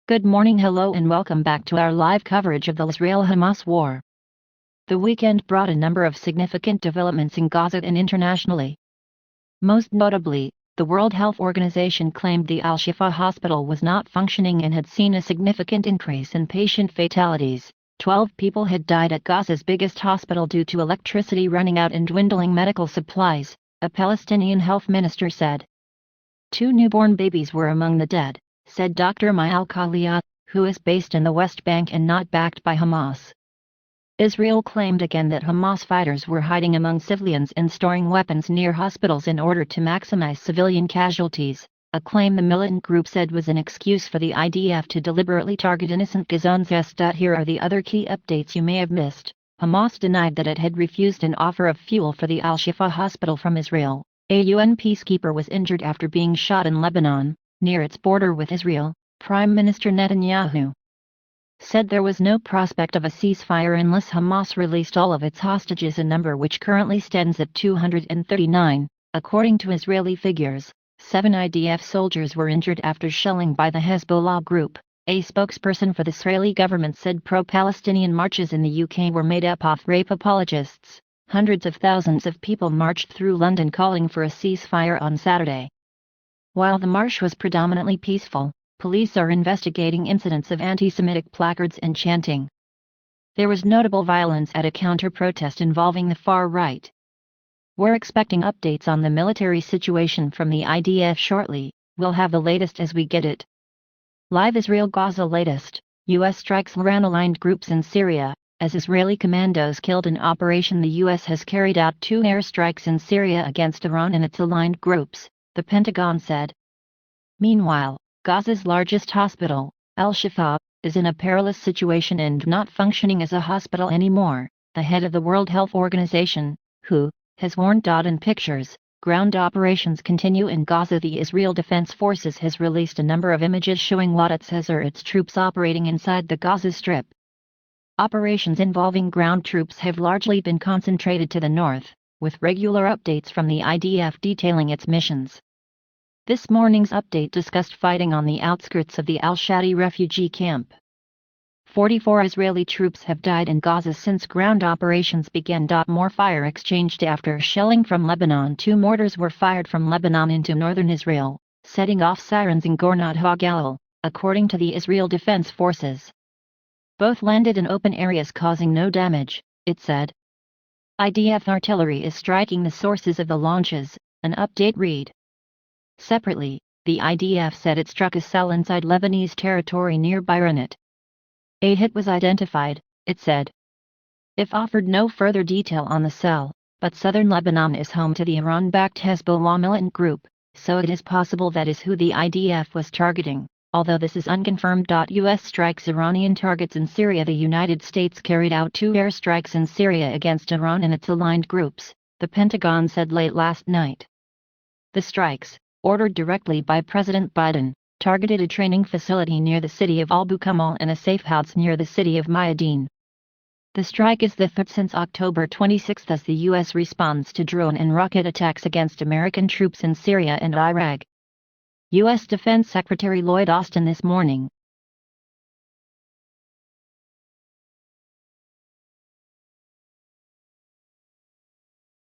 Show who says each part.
Speaker 1: Good morning, hello and welcome back to our live coverage of the Israel-Hamas war. The weekend brought a number of significant developments in Gaza and internationally. Most notably, the World Health Organization claimed the Al-Shifa hospital was not functioning and had seen a significant increase in patient fatalities. 12 people had died at Gaza's biggest hospital due to electricity running out and dwindling medical supplies, a Palestinian health minister said. 2 newborn babies were among the dead, said Dr. Maal Khaliyat, who is based in the West Bank and not backed by Hamas. Israel claimed again that Hamas fighters were hiding among civilians and storing weapons near hospitals in order to maximize civilian casualties, a claim the militant group said was an excuse for the IDF to deliberately target innocent Gazans. Here are the other key updates you may have missed. Hamas denied that it had refused an offer of fuel for the Al-Shifa hospital from Israel. A UN peacekeeper was injured after being shot in Lebanon, near its border with Israel. Prime Minister Netanyahu said there was no prospect of a ceasefire unless Hamas released all of its hostages, a number which currently stands at 239. According to Israeli figures, 7 IDF soldiers were injured after shelling by the Hezbollah group. A spokesperson for the Israeli government said pro-Palestinian marches in the UK were made up of rape apologists. Hundreds of thousands of people marched through London calling for a ceasefire on Saturday. While the march was predominantly peaceful, police are investigating incidents of anti-Semitic placards and chanting. There was notable violence at a counter-protest involving the far right. We're expecting updates on the military situation from the IDF shortly. We'll have the latest as we get it. Live Israelgaza latest. U.S. strikes lran-aligned groups in Syria. As Israeli commandos killed in operation, the U.S. has carried out 2 airstrikes in Syria against Iran and its aligned groups, the Pentagon said. Meanwhile, Gaza's largest hospital, Al-Shifa, is in a perilous situation and not functioning as a hospital anymore, the head of the World Health Organization, WHO, has warned. In pictures, ground operations continue in Gaza. The Israel Defense Forces has released a number of images showing what it says are its troops operating inside the Gaza Strip. Operations involving ground troops have largely been concentrated to the north, with regular updates from the IDF detailing its missions. This morning's update discussed fighting on the outskirts of the Al-Shadi refugee camp. 44 Israeli troops have died in Gaza since ground operations began. More fire exchanged after shelling from Lebanon. 2 mortars were fired from Lebanon into northern Israel, setting off sirens in Gornot HaGalil, according to the Israel Defense Forces. Both landed in open areas causing no damage, it said. IDF artillery is striking the sources of the launches, an update read. Separately, the IDF said it struck a cell inside Lebanese territory near Bayronit. A hit was identified, it said. It offered no further detail on the cell, but southern Lebanon is home to the Iran-backed Hezbollah militant group, so it is possible that is who the IDF was targeting, although this is unconfirmed. U.S. strikes Iranian targets in Syria. The United States carried out 2 airstrikes in Syria against Iran and its aligned groups, the Pentagon said late last night. The strikes, ordered directly by President Biden, targeted a training facility near the city of Al-Bukamal and a safe house near the city of Mayadeen. The strike is the third since October 26 as the U.S. responds to drone and rocket attacks against American troops in Syria and Iraq. U.S. Defense Secretary Lloyd Austin this morning